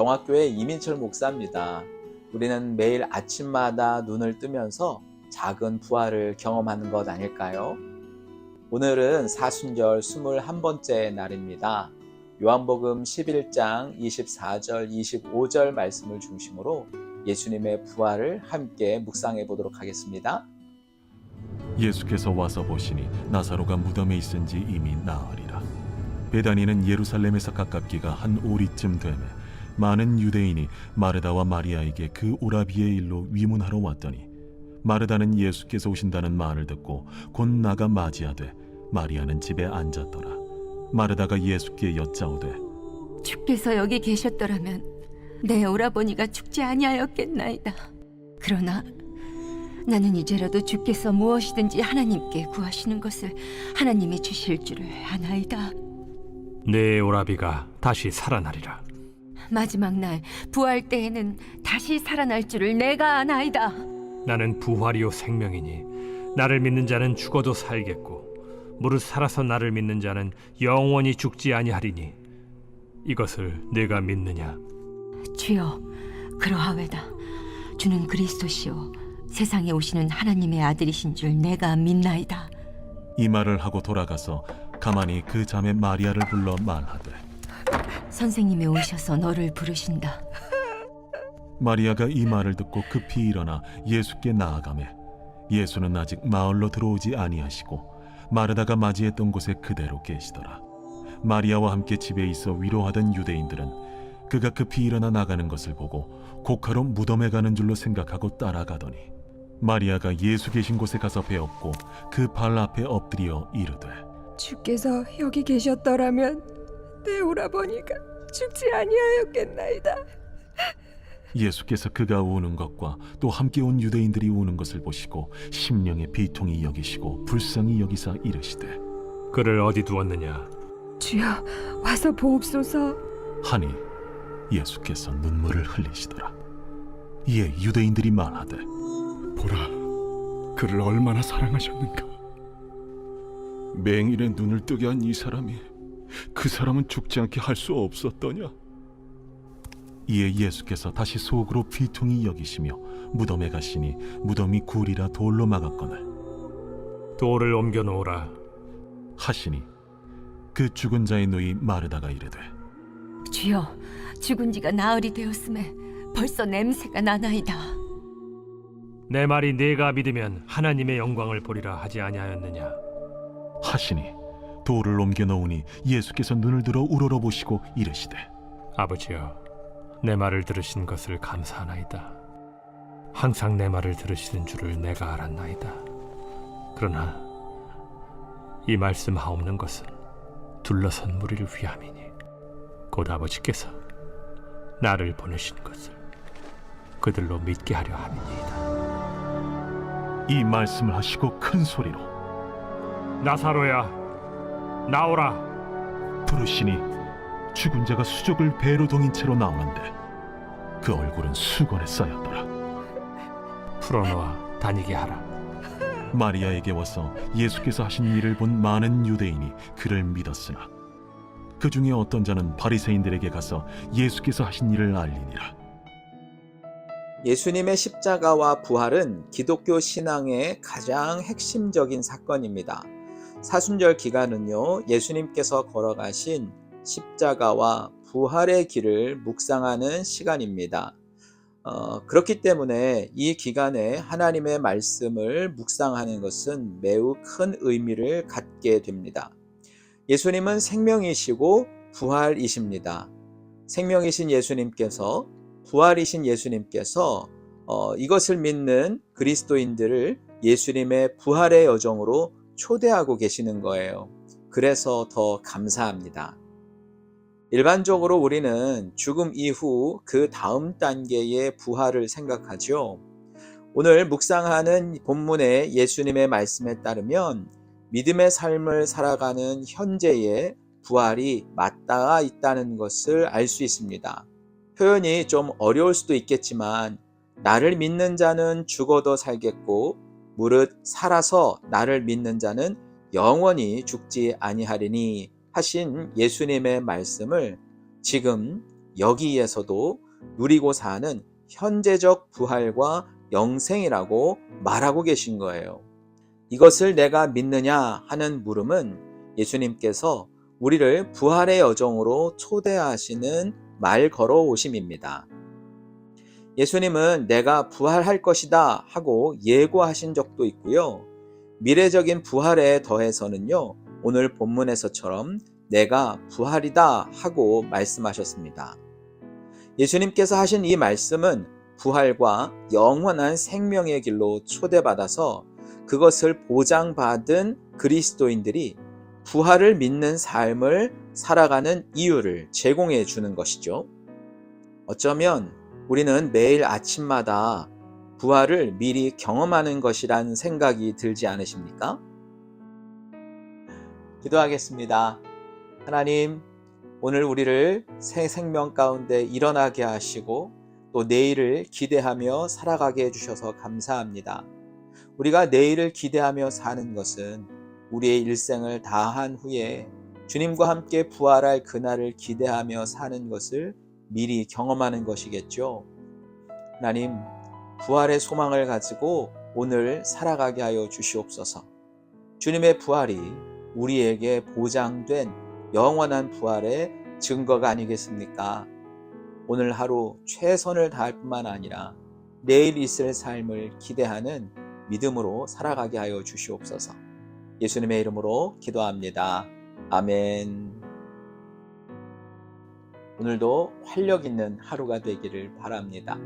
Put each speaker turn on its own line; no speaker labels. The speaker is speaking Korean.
동학교의 이민철 목사입니다. 우리는 매일 아침마다 눈을 뜨면서 작은 부활을 경험하는 것 아닐까요? 오늘은 사순절 21번째 날입니다. 요한복음 11장 24절, 25절 말씀을 중심으로 예수님의 부활을 함께 묵상해 보도록 하겠습니다.
예수께서 와서 보시니 나사로가 무덤에 있은 지 이미 나흘이라. 베다니는 예루살렘에서 가깝기가 한 오리쯤 되매 많은 유대인이 마르다와 마리아에게 그 오라비의 일로 위문하러 왔더니 마르다는 예수께서 오신다는 말을 듣고 곧 나가 맞이하되 마리아는 집에 앉았더라. 마르다가 예수께 여짜오되
주께서 여기 계셨더라면 내 오라버니가 죽지 아니하였겠나이다. 그러나 나는 이제라도 주께서 무엇이든지 하나님께 구하시는 것을 하나님이 주실 줄을 아나이다.
내 오라비가 다시 살아나리라.
마지막 날 부활 때에는 다시 살아날 줄을 내가 아나이다.
나는 부활이요 생명이니 나를 믿는 자는 죽어도 살겠고 무릇 살아서 나를 믿는 자는 영원히 죽지 아니하리니 이것을 내가 믿느냐?
주여, 그러하외다. 주는 그리스도시요 세상에 오시는 하나님의 아들이신 줄 내가 믿나이다.
이 말을 하고 돌아가서 가만히 그 자매 마리아를 불러 말하되
선생님이 오셔서 너를 부르신다.
마리아가 이 말을 듣고 급히 일어나 예수께 나아가매 예수는 아직 마을로 들어오지 아니하시고 마르다가 맞이했던 곳에 그대로 계시더라. 마리아와 함께 집에 있어 위로하던 유대인들은 그가 급히 일어나 나가는 것을 보고 곡하러 무덤에 가는 줄로 생각하고 따라가더니 마리아가 예수 계신 곳에 가서 배웠고 그 발 앞에 엎드려 이르되
주께서 여기 계셨더라면 내 오라버니가 죽지 아니하였겠나이다.
예수께서 그가 우는 것과 또 함께 온 유대인들이 우는 것을 보시고 심령의 비통이 여기시고 불쌍히 여기사 이르시되
그를 어디 두었느냐?
주여, 와서 보옵소서.
하니 예수께서 눈물을 흘리시더라. 이에 유대인들이 말하되
보라, 그를 얼마나 사랑하셨는가. 맹인의 눈을 뜨게 한 이 사람이 그 사람은 죽지 않게 할 수 없었더냐.
이에 예수께서 다시 속으로 비통히 여기시며 무덤에 가시니 무덤이 굴이라 돌로 막았거늘
돌을 옮겨 놓으라.
하시니 그 죽은 자의 누이 마르다가 이르되
주여, 죽은 지가 나흘이 되었음에 벌써 냄새가 나나이다.
내 말이 네가 믿으면 하나님의 영광을 보리라 하지 아니하였느냐?
하시니 돌을 옮겨 놓으니 예수께서 눈을 들어 우러러보시고 이르시되
아버지여, 내 말을 들으신 것을 감사하나이다. 항상 내 말을 들으시는 줄을 내가 알았나이다. 그러나 이 말씀하옵는 것은 둘러선 무리를 위함이니 곧 아버지께서 나를 보내신 것을 그들로 믿게 하려 함이니이다.
이 말씀을 하시고 큰 소리로
나사로야, 나오라.
부르시니 죽은 자가 수족을 배로 동인 채로 나오는데 그 얼굴은 수건에 쌓였더라.
풀어놓아 다니게 하라.
마리아에게 와서 예수께서 하신 일을 본 많은 유대인이 그를 믿었으나 그 중에 어떤 자는 바리새인들에게 가서 예수께서 하신 일을 알리니라.
예수님의 십자가와 부활은 기독교 신앙의 가장 핵심적인 사건입니다. 사순절 기간은요, 예수님께서 걸어가신 십자가와 부활의 길을 묵상하는 시간입니다. 그렇기 때문에 이 기간에 하나님의 말씀을 묵상하는 것은 매우 큰 의미를 갖게 됩니다. 예수님은 생명이시고 부활이십니다. 생명이신 예수님께서, 부활이신 예수님께서 이것을 믿는 그리스도인들을 예수님의 부활의 여정으로 초대하고 계시는 거예요. 그래서 더 감사합니다. 일반적으로 우리는 죽음 이후 그 다음 단계의 부활을 생각하죠. 오늘 묵상하는 본문의 예수님의 말씀에 따르면 믿음의 삶을 살아가는 현재의 부활이 맞닿아 있다는 것을 알 수 있습니다. 표현이 좀 어려울 수도 있겠지만 나를 믿는 자는 죽어도 살겠고 무릇 살아서 나를 믿는 자는 영원히 죽지 아니하리니 하신 예수님의 말씀을 지금 여기에서도 누리고 사는 현재적 부활과 영생이라고 말하고 계신 거예요. 이것을 내가 믿느냐 하는 물음은 예수님께서 우리를 부활의 여정으로 초대하시는 말 걸어오심입니다. 예수님은 내가 부활할 것이다 하고 예고하신 적도 있고요. 미래적인 부활에 더해서는요, 오늘 본문에서처럼 내가 부활이다 하고 말씀하셨습니다. 예수님께서 하신 이 말씀은 부활과 영원한 생명의 길로 초대받아서 그것을 보장받은 그리스도인들이 부활을 믿는 삶을 살아가는 이유를 제공해 주는 것이죠. 어쩌면 우리는 매일 아침마다 부활을 미리 경험하는 것이란 생각이 들지 않으십니까? 기도하겠습니다. 하나님, 오늘 우리를 새 생명 가운데 일어나게 하시고 또 내일을 기대하며 살아가게 해주셔서 감사합니다. 우리가 내일을 기대하며 사는 것은 우리의 일생을 다한 후에 주님과 함께 부활할 그날을 기대하며 사는 것을 미리 경험하는 것이겠죠. 하나님, 부활의 소망을 가지고 오늘 살아가게 하여 주시옵소서. 주님의 부활이 우리에게 보장된 영원한 부활의 증거가 아니겠습니까? 오늘 하루 최선을 다할 뿐만 아니라 내일 있을 삶을 기대하는 믿음으로 살아가게 하여 주시옵소서. 예수님의 이름으로 기도합니다. 아멘. 오늘도 활력 있는 하루가 되기를 바랍니다.